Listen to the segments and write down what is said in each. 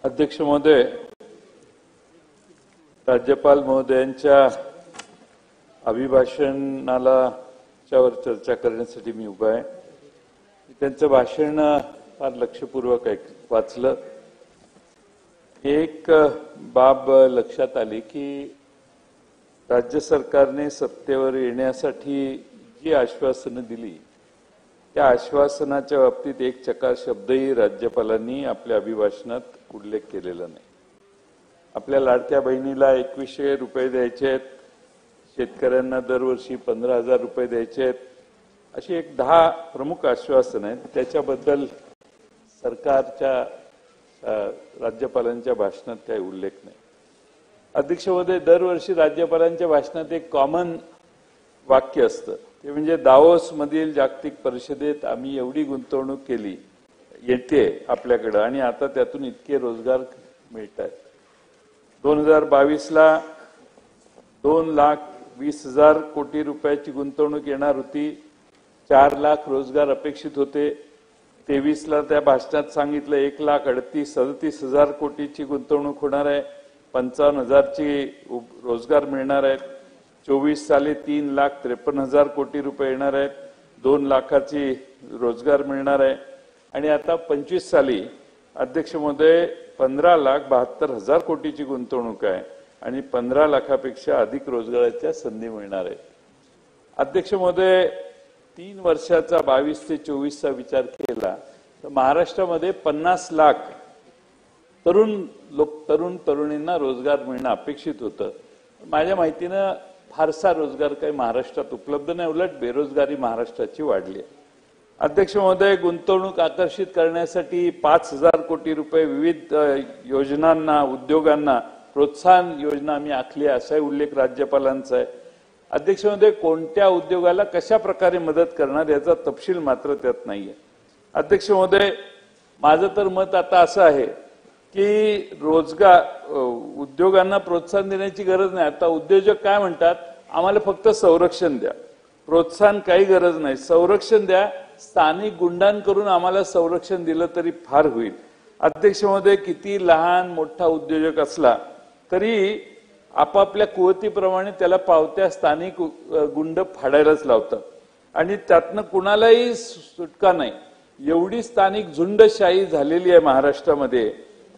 अध्यक्ष महोदय, राज्यपाल महोदयांच्या अभिभाषणावर चर्चा करण्यासाठी मी उभा आहे। त्यांचं भाषण फार लक्षपूर्वक वाचलं। एक बाब लक्षात आली की राज्य सरकारने सत्तेवर येण्यासाठी जी आश्वासनं दिली त्या आश्वासनाच्या बाबतीत एक चकार शब्दही राज्यपालांनी आपल्या अभिभाषणात उल्लेख केलेला नाही। आपल्या लाडक्या बहिणीला 2100 रुपये द्यायचे आहेत, शेतकऱ्यांना दरवर्षी 15,000 रुपये द्यायचे आहेत, अशी एक 10 प्रमुख आश्वासनं आहेत। त्याच्याबद्दल सरकारच्या राज्यपालांच्या भाषणात काही उल्लेख नाही। अध्यक्ष महोदय, दरवर्षी राज्यपालांच्या भाषणात एक कॉमन वाक्य असतं, ते म्हणजे दावोस मधील जागतिक परिषदेत आम्ही एवढी गुंतवणूक केली येते आपल्याकडे आणि आता त्यातून इतके रोजगार मिळतात। 2022 ला 2,20,000 कोटी रुपयाची गुंतवणूक येणार होती, 4 लाख रोजगार अपेक्षित होते। 23 ला त्या भाषणात सांगितलं 1,38,37,000 कोटीची गुंतवणूक होणार आहे, 55,000ची रोजगार मिळणार आहेत। 24 साली 3,53,000 कोटी रुपये येणार आहेत, 2 लाखाची रोजगार मिळणार आहे आणि आता 25 साली अध्यक्ष महोदय 15,72,000 कोटीची गुंतवणूक आहे आणि 15 लाखापेक्षा अधिक रोजगाराच्या संधी मिळणार आहेत। अध्यक्ष महोदय, 3 वर्षाचा 22 ते 24 चा विचार केला तर महाराष्ट्रामध्ये 50 लाख तरुणींना रोजगार मिळणं अपेक्षित होतं। माझ्या माहितीनं फारसा रोजगार काही महाराष्ट्रात उपलब्ध नाही, उलट बेरोजगारी महाराष्ट्राची वाढली आहे। अध्यक्ष महोदय, गुंतवणूक आकर्षित करण्यासाठी 5,000 कोटी रुपये विविध योजनांना, उद्योगांना प्रोत्साहन योजना आम्ही आखली आहे असा उल्लेख राज्यपालांचा आहे। अध्यक्ष महोदय, कोणत्या उद्योगाला कशा प्रकारे मदत करणार याचा तपशील मात्र त्यात नाहीये। अध्यक्ष महोदय, माझं तर मत आता असं आहे की रोजगार उद्योगांना प्रोत्साहन देण्याची गरज नाही। आता उद्योजक काय म्हणतात, आम्हाला फक्त संरक्षण द्या, प्रोत्साहन काही गरज नाही, संरक्षण द्या, स्थानिक गुंडांकडून आम्हाला संरक्षण दिलं तरी फार होईल। अध्यक्ष महोदय, किती लहान मोठा उद्योजक असला तरी आपापल्या कुवतीप्रमाणे त्याला पावत्या स्थानिक गुंड फाडायलाच लावतात आणि त्यातनं कुणालाही सुटका नाही। एवढी स्थानिक झुंडशाही झालेली आहे महाराष्ट्रामध्ये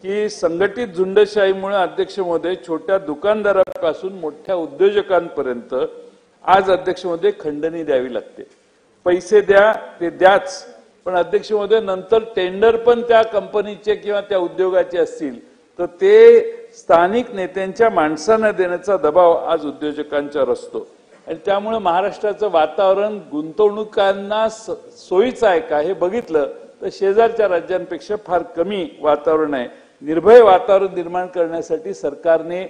की संघटित झुंडशाहीमुळे अध्यक्ष महोदय छोट्या दुकानदारापासून मोठ्या उद्योजकांपर्यंत आज अध्यक्ष महोदय खंडणी द्यावी लागते। पैसे द्या ते द्याच, पण अध्यक्ष महोदय नंतर टेंडर पण त्या कंपनीचे किंवा त्या उद्योगाचे असतील तर ते स्थानिक नेत्यांच्या माणसांना देण्याचा दबाव आज उद्योजकांच्यावर असतो आणि त्यामुळे महाराष्ट्राचं वातावरण गुंतवणुकांना सोयीचं आहे का हे बघितलं तर शेजारच्या राज्यांपेक्षा फार कमी वातावरण आहे। निर्भय वातावरण निर्माण करण्यासाठी सरकारने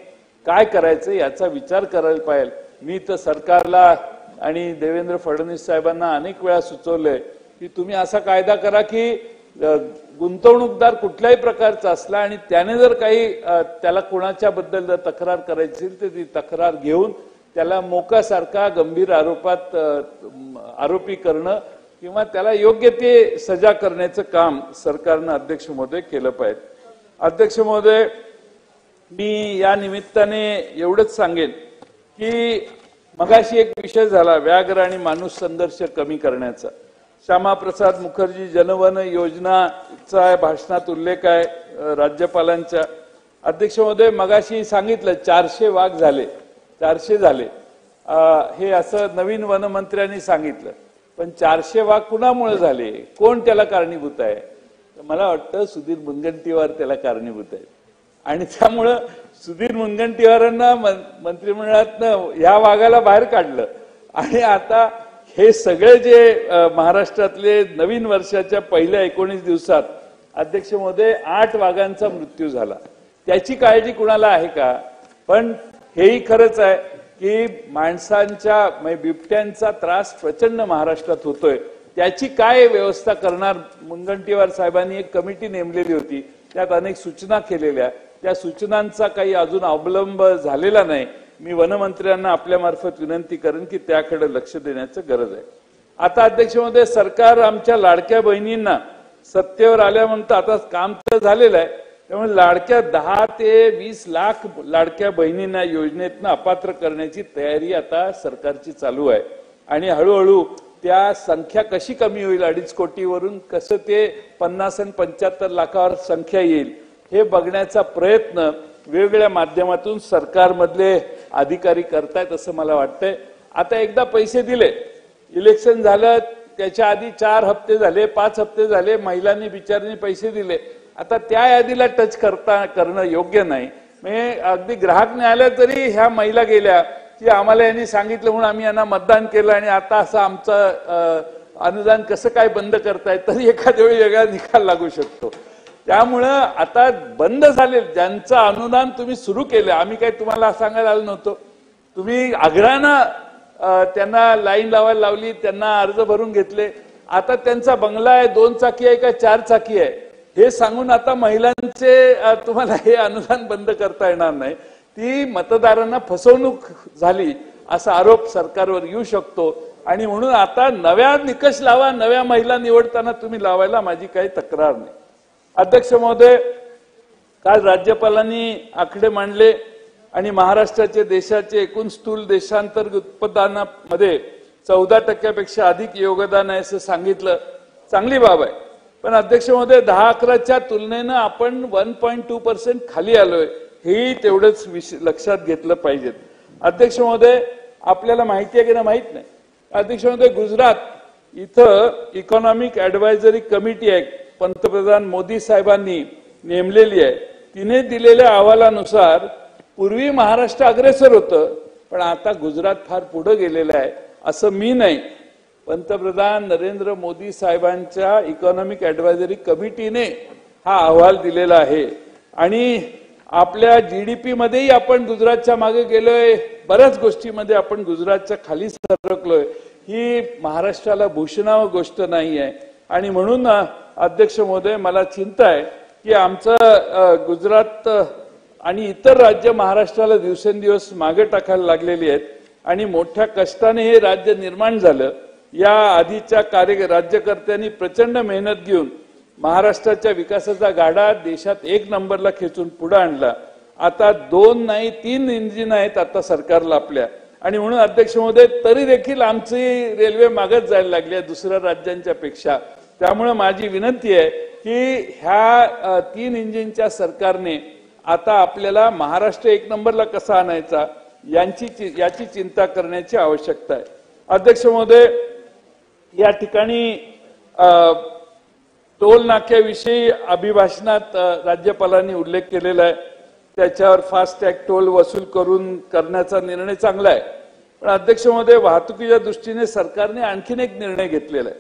काय करायचं याचा विचार करायला पाहिजे। मी तर सरकारला आणि देवेंद्र फडणवीस साहेबांना अनेक वेळा सुचवलंय की तुम्ही असा कायदा करा की गुंतवणूकदार कुठल्याही प्रकारचा असला आणि त्याने जर काही त्याला कोणाच्या बद्दल जर तक्रार करायची असेल तर ती तक्रार घेऊन त्याला मोकासारखा गंभीर आरोपात आरोपी करणं किंवा त्याला योग्य ते सजा करण्याचं काम सरकारनं अध्यक्ष महोदय केलं पाहिजे। अध्यक्ष महोदय, मी या निमित्ताने एवढंच सांगेन की मगाशी एक विषय झाला व्याघ्र आणि माणूस संघर्ष कमी करण्याचा। श्यामाप्रसाद मुखर्जी जनवन योजनाचा भाषणात उल्लेख आहे राज्यपालांच्या। अध्यक्ष महोदय, मगाशी सांगितलं 400 वाघ झाले, 400 झाले हे असं नवीन वनमंत्र्यांनी सांगितलं, पण 400 वाघ कुणामुळे झाले, कोण त्याला कारणीभूत आहे? मला वाटतं सुधीर मुनगंटीवार त्याला कारणीभूत आहे आणि त्यामुळं सुधीर मुनगंटीवारांना मंत्रिमंडळातनं ह्या वाघाला बाहेर काढलं आणि आता हे सगळे जे महाराष्ट्रातले नवीन वर्षाच्या पहिल्या 19 दिवसात अध्यक्ष महोदय 8 वाघांचा मृत्यू झाला। त्याची काळजी कुणाला आहे का? पण हेही खरंच आहे की माणसांच्या बिबट्यांचा त्रास प्रचंड महाराष्ट्रात होतोय, त्याची काय व्यवस्था करणार? मुनगंटीवार साहेबांनी एक कमिटी नेमलेली होती, त्यात अनेक सूचना केलेल्या, त्या सूचनांचा काही अजून अवलंब झालेला नाही। मी वनमंत्र्यांना आपल्या मार्फत विनंती करेन की त्याकडे लक्ष देण्याची गरज आहे। आता अध्यक्ष महोदय, सरकार आमच्या लाडक्या बहिणींना सत्तेवर आल्यानंतर आता काम तर झालेलं आहे, त्यामुळे लाडक्या 10 ते 20 लाख लाडक्या बहिणींना योजनेतनं अपात्र करण्याची तयारी आता सरकारची चालू आहे आणि हळूहळू त्या संख्या कशी कमी होईल 2.5 कोटीवरून कसं ते 50 आणि 75 लाखावर संख्या येईल हे बघण्याचा प्रयत्न वेगवेगळ्या माध्यमातून सरकारमधले अधिकारी करतायत असं मला वाटतंय। आता एकदा पैसे दिले, इलेक्शन झालं, त्याच्या आधी 4 हप्ते झाले, 5 हप्ते झाले, महिलांनी बिचारांनी पैसे दिले, आता त्या यादीला टच करणं योग्य नाही। म्हणजे अगदी ग्राहक न्यायालय तरी ह्या महिला गेल्या की आम्हाला यांनी सांगितलं म्हणून आम्ही यांना मतदान केलं आणि आता असं आमचं अनुदान कसं काय बंद करताय, तरी एखाद्या वेळी वेगळा निकाल लागू शकतो। त्यामुळं आता बंद झाले ज्यांचं अनुदान तुम्ही सुरू केलं, आम्ही काही तुम्हाला सांगायला आलो नव्हतो, तुम्ही आग्रहानं त्यांना लाईन लावायला लावली, त्यांना अर्ज भरून घेतले, आता त्यांचा बंगला आहे 2 चाकी आहे का 4 चाकी आहे हे सांगून आता महिलांचे तुम्हाला हे अनुदान बंद करता येणार नाही। ती मतदारांना फसवणूक झाली असा आरोप सरकारवर येऊ शकतो आणि म्हणून आता नव्या निकष लावा, नव्या महिला निवडताना तुम्ही लावायला माझी काही तक्रार नाही। अध्यक्ष महोदय, काल राज्यपालांनी आकडे मांडले आणि महाराष्ट्राचे देशाचे एकूण स्थूल देशांतर्गत उत्पादनामध्ये 14% अधिक योगदान आहे असं सांगितलं, चांगली बाब आहे। पण अध्यक्ष महोदय 10-11च्या तुलनेनं आपण 1.2% खाली आलोय, हेही तेवढंच लक्षात घेतलं पाहिजे। अध्यक्ष महोदय, आपल्याला माहिती आहे की नाही माहित नाही, अध्यक्ष महोदय गुजरात इथं इकॉनॉमिक ऍडवायझरी कमिटी आहे पंतप्रधान मोदी साहेबांनी नेमलेली आहे, तिने दिलेल्या अहवालानुसार पूर्वी महाराष्ट्र अग्रेसर होतं पण आता गुजरात फार पुढे गेलेलं आहे असं मी नाही, पंतप्रधान नरेंद्र मोदी साहेबांच्या इकॉनॉमिक ऍडवायझरी कमिटीने हा अहवाल दिलेला आहे आणि आपल्या जीडीपी मध्येही आपण गुजरातच्या मागे गेलोय, बऱ्याच गोष्टीमध्ये आपण गुजरातच्या खाली सरकलोय, ही महाराष्ट्राला भूषणावह गोष्ट नाही आहे। आणि म्हणून अध्यक्ष महोदय मला चिंता आहे की आमचं गुजरात आणि इतर राज्य महाराष्ट्राला दिवसेंदिवस मागे टाकायला लागलेली आहेत आणि मोठ्या कष्टाने हे राज्य निर्माण झालं। या आधीच्या राज्यकर्त्यांनी प्रचंड मेहनत घेऊन महाराष्ट्राच्या विकासाचा गाडा देशात 1 नंबरला खेचून पुढे आणला। आता 2 नाही 3 इंजिन आहेत आता सरकारला आपल्या, आणि म्हणून अध्यक्ष महोदय तरी देखील आमची रेल्वे मागत जायला लागली आहे दुसऱ्या राज्यांच्या पेक्षा। त्यामुळे माझी विनंती आहे की ह्या 3 इंजिनच्या सरकारने आता आपल्याला महाराष्ट्र 1 नंबरला कसा आणायचा याची चिंता करण्याची आवश्यकता आहे। अध्यक्ष महोदय, या ठिकाणी टोल नाक्याविषयी अभिभाषणात राज्यपालांनी उल्लेख केलेला आहे, त्याच्यावर फास्टॅग टोल वसूल करण्याचा निर्णय चांगला आहे। पण अध्यक्ष महोदय, वाहतुकीच्या दृष्टीने सरकारने आणखीन एक निर्णय घेतलेला आहे,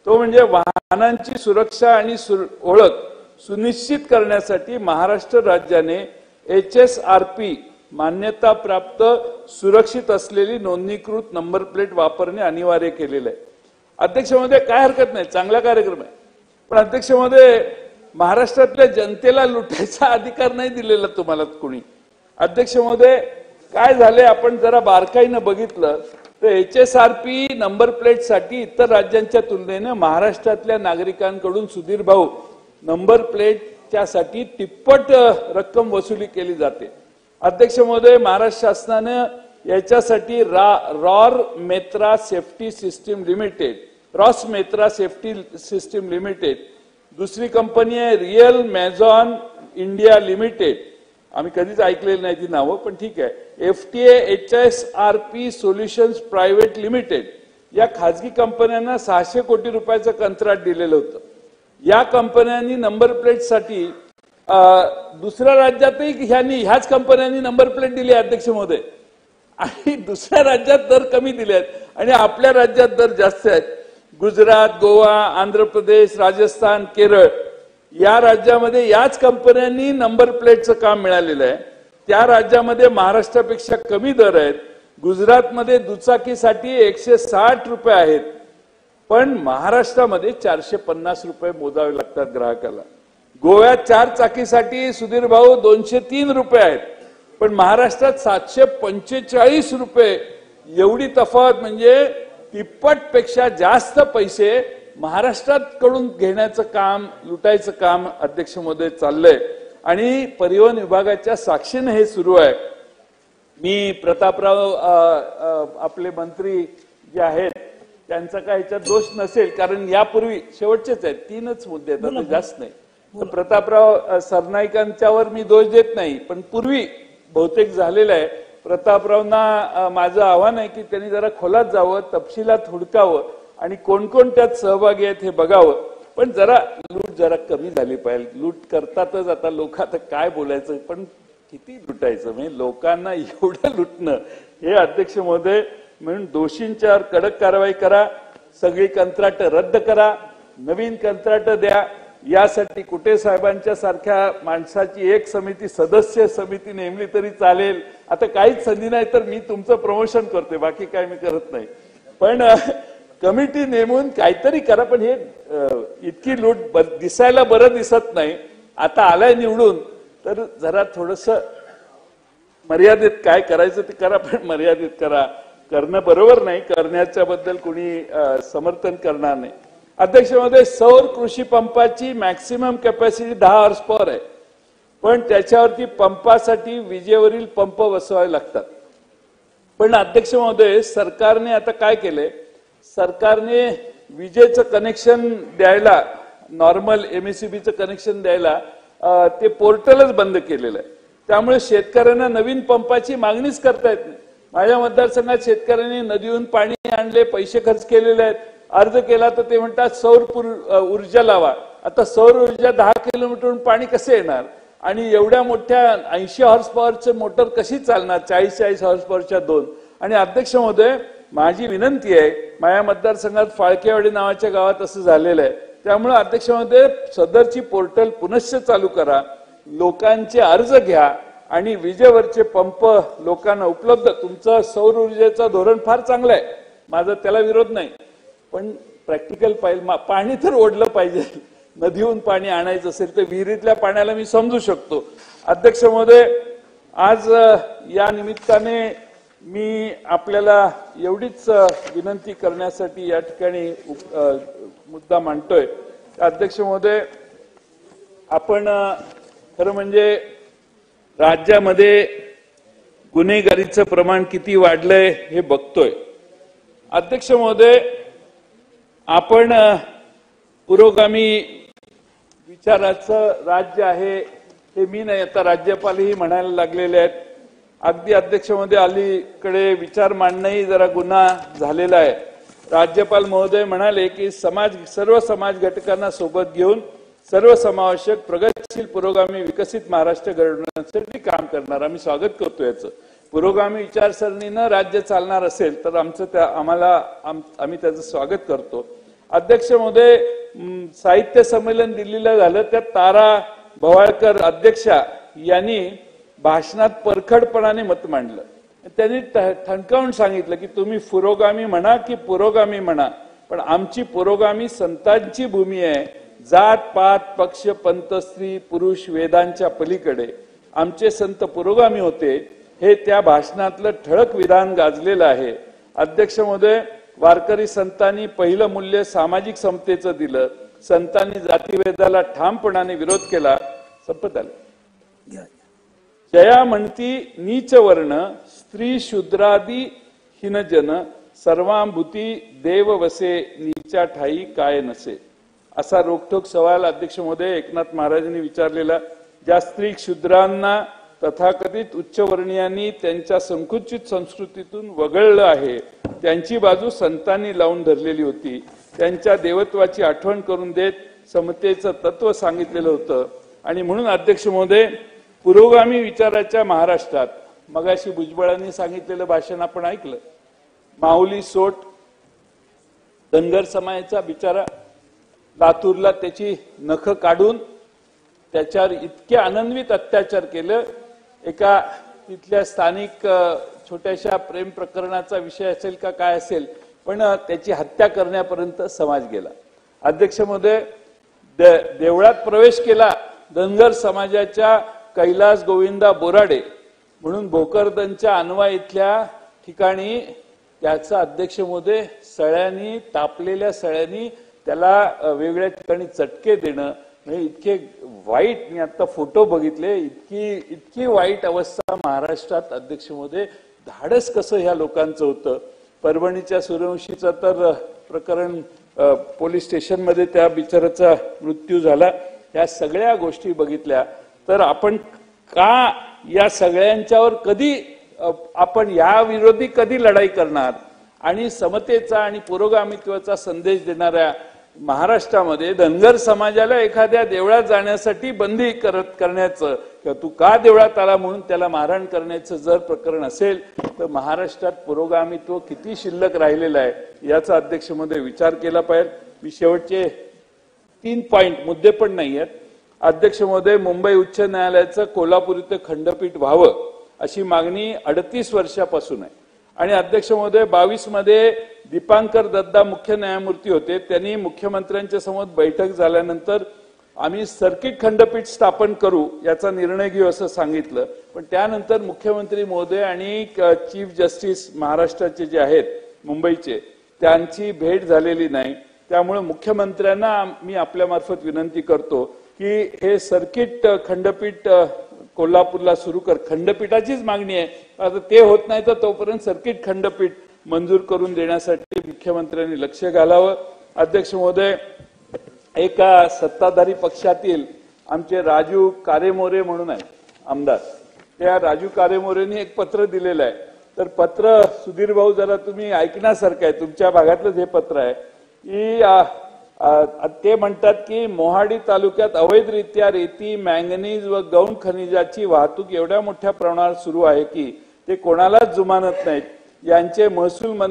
तो म्हणजे वाहनांची सुरक्षा आणि ओळख सुनिश्चित करण्यासाठी महाराष्ट्र राज्याने HSRP मान्यता प्राप्त सुरक्षित असलेली नोंदणीकृत नंबर प्लेट वापरणे अनिवार्य केलेलं आहे। अध्यक्ष महोदय, काय हरकत नाही, चांगला कार्यक्रम आहे, पण अध्यक्ष महोदय महाराष्ट्रातल्या जनतेला लुटायचा अधिकार नाही दिलेला तुम्हाला कोणी। अध्यक्ष महोदय, काय झाले आपण जरा बारकाईनं बघितलं तर HSRP नंबर प्लेट साठी इतर राज्यांच्या तुलनेने महाराष्ट्रातल्या नागरिकांकडून सुधीर भाऊ नंबर प्लेटच्या साठी तिप्पट रक्कम वसुली केली जाते। अध्यक्ष महोदय, महाराष्ट्र शासनाने याच्यासाठी रॉस मेत्रा सेफ्टी सिस्टीम लिमिटेड, दुसरी कंपनी आहे रियल मॅझॉन इंडिया लिमिटेड, आम्ही कधीच ऐकलेली नाही ती नावं पण ठीक आहे, FTA HSRP solutions private limited, या खाजगी कंपन्यांना 600 कोटी रुपयाचं कंत्राट दिलेलं होतं। या कंपन्यांनी नंबर प्लेटसाठी दुसऱ्या राज्यातही ह्याच कंपन्यांनी नंबर प्लेट दिली अध्यक्ष महोदय, आणि दुसऱ्या राज्यात दर कमी दिले आहेत आणि आपल्या राज्यात दर जास्त आहेत। गुजरात, गोवा, आंध्र प्रदेश, राजस्थान, केरळ या राज्यामध्ये याच कंपन्यांनी नंबर प्लेटचं काम मिळालेलं आहे, त्या राज्यामध्ये महाराष्ट्रापेक्षा कमी दर आहेत। गुजरातमध्ये दुचाकीसाठी 160 रुपये आहेत, पण महाराष्ट्रामध्ये 450 रुपये मोजावे लागतात ग्राहकाला। गोव्यात 4 चाकीसाठी सुधीर भाऊ 203 रुपये आहेत, पण महाराष्ट्रात 745 रुपये, एवढी तफावत म्हणजे तिप्पट पेक्षा जास्त पैसे महाराष्ट्रात कडून घेण्याचं काम, लुटायचं काम अध्यक्ष महोदय चाललंय। आणि परिवहन विभागाच्या साक्षीने हे सुरू आहे। मी प्रतापराव आपले मंत्री जे आहेत त्यांचा काय याच्यात दोष नसेल, कारण यापूर्वी शेवटचेच आहेत 3च मुद्दे आहेत, जास्त नाही। तर प्रतापराव सरनाईकांच्यावर मी दोष देत नाही, पण पूर्वी बहुतेक झालेलं आहे। प्रतापरावना माझं आव्हान आहे की त्यांनी जरा खोलात जावं, तपशिलात हुडकावं आणि कोण कोण त्यात सहभागी आहेत हे बघावं। पण जरा लूट जरा कमी झाली पाहिजे। लूट करतातच, आता लोक आता काय बोलायचं, पण किती लुटायचं, म्हणजे लोकांना एवढं लुटणं हे अध्यक्ष महोदय, म्हणून दोषींच्यावर कडक कारवाई करा, सगळी कंत्राटं रद्द करा, नवीन कंत्राटं द्या। यासाठी कुटे साहेबांच्या सारख्या माणसाची एक समिती, सदस्य समिती नेमली तरी चालेल। आता काहीच संधी नाही तर मी तुमचं प्रमोशन करते, बाकी काय मी करत नाही, पण कमिटी नेमून काहीतरी करा। पण हे इतकी लूट दिसायला बरं दिसत नाही। आता आलाय निवडून तर जरा थोडस मर्यादित काय करायचं ते करा, पण मर्यादित करा। करणं बरोबर नाही, करण्याच्या बद्दल कोणी समर्थन करणार नाही। अध्यक्ष महोदय, सौर कृषी पंपाची मॅक्सिमम कॅपॅसिटी 10 हॉर्स पॉवर आहे, पण त्याच्यावरती पंपासाठी विजेवरील पंप बसवावे लागतात। पण अध्यक्ष महोदय, सरकारने आता काय केलंय, सरकारने विजेचं कनेक्शन द्यायला, नॉर्मल एमएससीबीचं कनेक्शन द्यायला ते पोर्टलच बंद केलेलं आहे। त्यामुळे शेतकऱ्यांना नवीन पंपाची मागणीच करता येत नाही। माझ्या मतदारसंघात शेतकऱ्यांनी नदीहून पाणी आणले, पैसे खर्च केलेले आहेत, अर्ज केला तर ते म्हणतात सौर ऊर्जा लावा। आता सौर ऊर्जा 10 किलोमीटरहून पाणी कसे येणार, आणि एवढ्या मोठ्या 80 हॉर्स पॉवरचे मोटर कशी चालणार, 40-40 हॉर्स पॉवरच्या 2। आणि अध्यक्ष महोदय, माझी विनंती आहे, माझ्या मतदारसंघात फाळकेवाडी नावाच्या गावात असं झालेलं आहे, त्यामुळे अध्यक्ष महोदय सदरची पोर्टल पुनश्च चालू करा, लोकांचे अर्ज घ्या आणि विजेवरचे पंप लोकांना उपलब्ध। तुमचं सौर ऊर्जेचं धोरण फार चांगलं आहे, माझा त्याला विरोध नाही, पण प्रॅक्टिकल पाहिजे, पाणी तर ओढलं पाहिजे। नदीहून पाणी आणायचं असेल तर विहिरीतल्या पाण्याला मी समजू शकतो। अध्यक्ष महोदय, आज या निमित्ताने मी आपल्याला एवढीच विनंती करण्यासाठी या ठिकाणी मुद्दा मांडतोय। अध्यक्ष महोदय, आपण खरं म्हणजे राज्यामध्ये गुन्हेगारीचं प्रमाण किती वाढलंय हे बघतोय। अध्यक्ष महोदय, आपण पुरोगामी विचाराचं राज्य आहे हे मी नाही, आता राज्यपालही म्हणायला लागलेले आहेत। अगदी अध्यक्ष महोदय, अलीकडे विचार मांडणंही जरा गुन्हा झालेला आहे। राज्यपाल महोदय म्हणाले की सर्व समाज घटकांना सोबत घेऊन सर्वसमावेशक प्रगतशील पुरोगामी विकसित महाराष्ट्र घडवण्यासाठी काम करणार। आम्ही स्वागत करतो याचं। पुरोगामी विचारसरणीनं राज्य चालणार असेल तर आम्ही त्याचं स्वागत करतो। अध्यक्ष महोदय, साहित्य संमेलन दिल्लीला झालं, त्यात तारा भवाळकर अध्यक्षा यांनी भाषणात परखडपणाने मत मांडलं। त्यांनी ठणकावून सांगितलं की तुम्ही पुरोगामी म्हणा की पुरोगामी म्हणा, पण आमची पुरोगामी संतांची भूमी आहे। जात पात पक्ष पंथ स्त्री पुरुष वेदांच्या पलीकडे आमचे संत पुरोगामी होते, हे त्या भाषणातलं ठळक विधान गाजलेलं आहे। अध्यक्ष महोदय, वारकरी संतांनी पहिलं मूल्य सामाजिक समतेचं दिलं, संतांनी जातीभेदाला ठामपणाने विरोध केला। संपत आलं। जया म्हणती नीच वर्ण स्त्री शूद्रादी हीनजन सर्वांभूती देव वसे नीचा ठाई काय नसे, असा रोखठोक सवाल अध्यक्ष महोदय एकनाथ महाराजांनी विचारलेला। ज्या स्त्री शूद्रांना तथाकथित उच्चवर्णीयांनी त्यांच्या संकुचित संस्कृतीतून वगळलं आहे, त्यांची बाजू संतांनी लावून धरलेली होती। त्यांच्या देवत्वाची आठवण करून देत समतेचं तत्व सांगितलेलं होतं। आणि म्हणून अध्यक्ष महोदय, पुरोगामी विचाराच्या महाराष्ट्रात मगाशी भुजबळांनी सांगितलेलं भाषण आपण ऐकलं। माऊली सोट धनगर समाजाचा बिचारा लातूरला त्याची नख काढून त्याच्यावर इतके आनंदित अत्याचार केलं। एका तिथल्या स्थानिक छोट्याशा प्रेम प्रकरणाचा विषय असेल का काय असेल, पण त्याची हत्या करण्यापर्यंत समाज गेला। अध्यक्ष महोदय, देवळात प्रवेश केला धनगर समाजाच्या कैलास गोविंदा बोराडे म्हणून भोकरदनच्या अनवा इथल्या ठिकाणी त्याचा अध्यक्ष महोदय सळ्यांनी, तापलेल्या सळ्यांनी त्याला वेगळ्या ठिकाणी चटके देणं म्हणजे इतके वाईट, मी आता फोटो बघितले, इतकी वाईट अवस्था महाराष्ट्रात. अध्यक्ष महोदय, धाडस कसं ह्या लोकांचं होतं. परभणीच्या सूर्यवंशीचं तर प्रकरण पोलीस स्टेशनमध्ये त्या बिचाराचा मृत्यू झाला. या सगळ्या गोष्टी बघितल्या तर आपण का या सगळ्यांच्यावर कधी आपण या विरोधी कधी लढाई करणार. आणि समतेचा आणि पुरोगामित्वाचा संदेश देणाऱ्या महाराष्ट्रामध्ये धनगर समाजाला एखाद्या देवळात जाण्यासाठी बंदी करण्याचं किंवा तू का देवळात आला म्हणून त्याला मारहाण करण्याचं जर प्रकरण असेल तर महाराष्ट्रात पुरोगामित्व किती शिल्लक राहिलेलं आहे याचा अध्यक्षमध्ये विचार केला पाहिजे. मी शेवटचे 3 पॉइंट, मुद्दे पण नाही आहेत. अध्यक्ष महोदय, मुंबई उच्च न्यायालयाचं कोल्हापूर इथं खंडपीठ व्हावं अशी मागणी 38 वर्षापासून आहे. आणि अध्यक्ष महोदय, 22 मध्ये दीपांकर दत्ता मुख्य न्यायमूर्ती होते. त्यांनी मुख्यमंत्र्यांच्या समोर बैठक झाल्यानंतर आम्ही सर्किट खंडपीठ स्थापन करू याचा निर्णय घेऊ असं सांगितलं. पण त्यानंतर मुख्यमंत्री महोदय आणि चीफ जस्टिस महाराष्ट्राचे जे आहेत मुंबईचे त्यांची भेट झालेली नाही. त्यामुळे मुख्यमंत्र्यांना मी आपल्या मार्फत विनंती करतो की हे सर्किट खंडपीठ कोल्हापूरला सुरू कर. खंडपीठाचीच मागणी आहे. आता ते होत नाही तर तोपर्यंत सर्किट खंडपीठ मंजूर करून देण्यासाठी मुख्यमंत्र्यांनी लक्ष घालावं. अध्यक्ष महोदय, एका सत्ताधारी पक्षातील आमचे राजू कारेमोरे म्हणून आहे आमदार, त्या राजू कारेमोरेंनी एक पत्र दिलेलं आहे. तर पत्र सुधीर भाऊ जरा तुम्ही ऐकण्यासारखं आहे, तुमच्या भागातलंच हे पत्र आहे की ते म्हणतात की मोहाडी तालुक्यात अवैधरित्या रेती, मॅंगनीज व गौण खनिजाची वाहतूक एवढ्या मोठ्या प्रमाणात सुरू आहे की ते कोणालाच जुमानत नाहीत. यांचे महसूल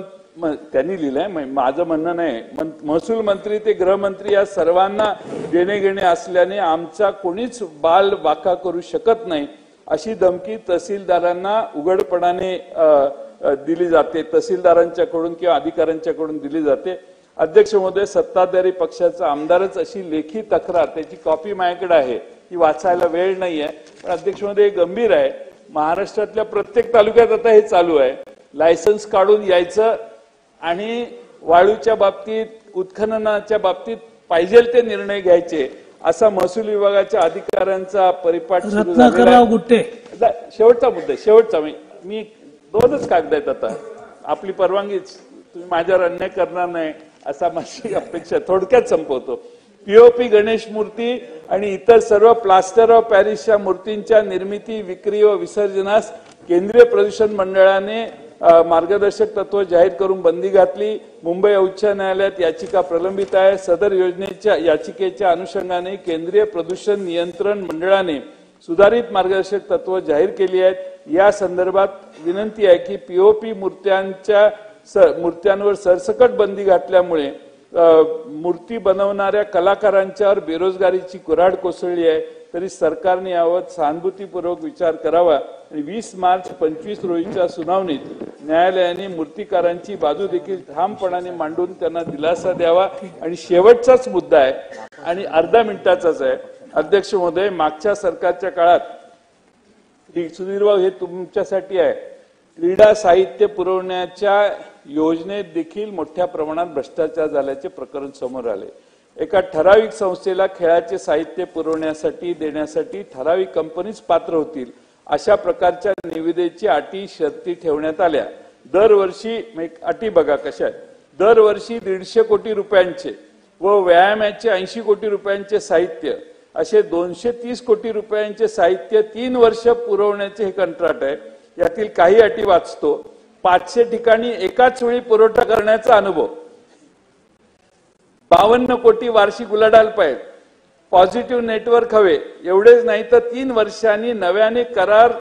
त्यांनी लिहिलंय, माझं म्हणणं नाही, महसूल मंत्री ते गृहमंत्री या सर्वांना देणे घेणे असल्याने आमचा कोणीच बाल वाका करू शकत नाही अशी धमकी तहसीलदारांना उघडपणाने दिली जाते, तहसीलदारांच्याकडून किंवा अधिकाऱ्यांच्याकडून दिली जाते. अध्यक्ष महोदय, सत्ताधारी पक्षाचा आमदारच अशी लेखी तक्रार, त्याची कॉपी माझ्याकडे आहे, ती वाचायला वेळ नाहीये. पण अध्यक्ष महोदय, गंभीर आहे. महाराष्ट्रातल्या प्रत्येक तालुक्यात आता हे चालू आहे. लायसन्स काढून यायचं आणि वाळूच्या बाबतीत, उत्खननाच्या बाबतीत पाहिजे ते निर्णय घ्यायचे असा महसूल विभागाच्या अधिकाऱ्यांचा परिपाठ सुरू झालेला आहे. शेवटचा मुद्दा, शेवटचा, मी 2च कागद आहेत आता, आपली परवानगीच, तुम्ही माझ्यावर अन्याय करणार नाही असा माझी अपेक्षा. थोडक्यात संपवतो. पीओपी गणेश मूर्ती आणि इतर सर्व प्लास्टर ऑफ पॅरिसच्या मूर्तींच्या निर्मिती, विक्री व विसर्जनास केंद्रीय प्रदूषण मंडळाने मार्गदर्शक तत्व जाहीर करून बंदी घातली. मुंबई उच्च न्यायालयात याचिका प्रलंबित आहे. सदर योजनेच्या याचिकेच्या अनुषंगाने केंद्रीय प्रदूषण नियंत्रण मंडळाने सुधारित मार्गदर्शक तत्व जाहीर केली आहेत. या संदर्भात विनंती आहे की पीओपी मूर्त्यांवर सरसकट बंदी घातल्यामुळे मूर्ती बनवणाऱ्या कलाकारांच्यावर बेरोजगारीची कुऱ्हाड कोसळली आहे. तरी सरकारने यावर सहानुभूतीपूर्वक विचार करावा आणि 20 मार्च 25 रोजीच्या सुनावणीत न्यायालयाने मूर्तिकारांची बाजू देखील ठामपणाने मांडून त्यांना दिलासा द्यावा. आणि शेवटचाच मुद्दा आहे आणि अर्धा मिनिटाचाच आहे. अध्यक्ष महोदय, मागच्या सरकारच्या काळात, सुधीर भाऊ हे तुमच्यासाठी आहे, क्रीडा साहित्य पुरवण्याच्या योजनेत देखील मोठ्या प्रमाणात भ्रष्टाचार झाल्याचे प्रकरण समोर आले. एका ठराविक संस्थेला खेळाचे साहित्य पुरवण्यासाठी देण्यासाठी ठराविक कंपनीच पात्र होतील अशा प्रकारच्या निविदेची अटी शर्ती ठेवण्यात आल्या. दरवर्षी अटी बघा कशा आहेत. दरवर्षी 150 कोटी रुपयांचे व व्यायामाचे 80 कोटी रुपयांचे साहित्य असे 230 कोटी रुपयांचे साहित्य 3 वर्ष पुरवण्याचे हे कंत्राट आहे. यातील काही अटी वाचतो. 500 ठिकाणी एकाच वेळी पुरवठा करण्याचा अनुभव, 52 कोटी वार्षिक उलाढाल पाहिजे, पॉझिटिव्ह नेटवर्क हवे. एवढेच नाही तर 3 वर्षांनी नव्याने करार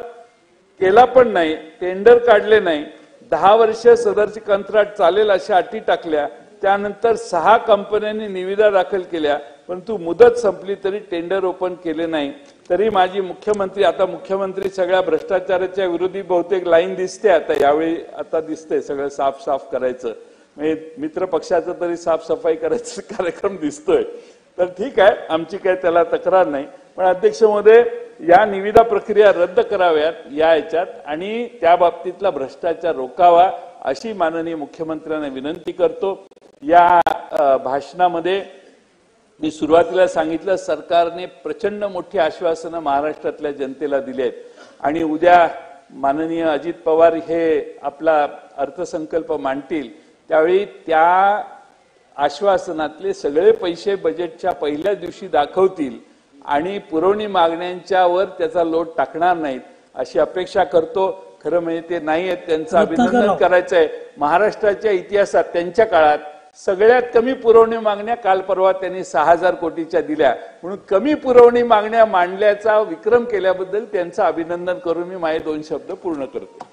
केला पण नाही, टेंडर काढले नाही, 10 वर्ष सदरचे कंत्राट चालेल अशा अटी टाकल्या. त्यानंतर 6 कंपन्यांनी निविदा दाखल केल्या, परंतु मुदत संपली तरी टेंडर ओपन केले नाही. तरी माझी मुख्यमंत्री, आता मुख्यमंत्री सगळ्या भ्रष्टाचाराच्या विरोधी बहुतेक लाईन दिसते आता, यावेळी आता दिसते सगळं साफ करायचं, म्हणजे मित्र पक्षाचा तरी साफसफाई करायचा कार्यक्रम दिसतोय. तर ठीक आहे, आमची काही त्याला तक्रार नाही. पण अध्यक्ष महोदय, या निविदा प्रक्रिया रद्द कराव्यात या याच्यात आणि त्या बाबतीतला भ्रष्टाचार रोखावा अशी माननीय मुख्यमंत्र्यांना विनंती करतो. या भाषणामध्ये मी सुरुवातीला सांगितलं सरकारने प्रचंड मोठी आश्वासनं महाराष्ट्रातल्या जनतेला दिली आहेत आणि उद्या माननीय अजित पवार हे आपला अर्थसंकल्प मांडतील त्यावेळी त्या आश्वासनातले सगळे पैसे बजेटच्या पहिल्या दिवशी दाखवतील आणि पुरवणी मागण्यांच्यावर त्याचा लोड टाकणार नाहीत अशी अपेक्षा करतो. खरं म्हणजे ते नाही आहेत, त्यांचं अभिनंदन करायचं आहे. महाराष्ट्राच्या इतिहासात त्यांच्या काळात सगळ्यात कमी पुरवणी मागण्या काल परवा त्यांनी 6,000 कोटीच्या दिल्या, म्हणून कमी पुरवणी मागण्या मांडल्याचा विक्रम केल्याबद्दल त्यांचं अभिनंदन करून मी माझे 2 शब्द पूर्ण करतो.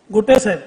गुटे साहेब.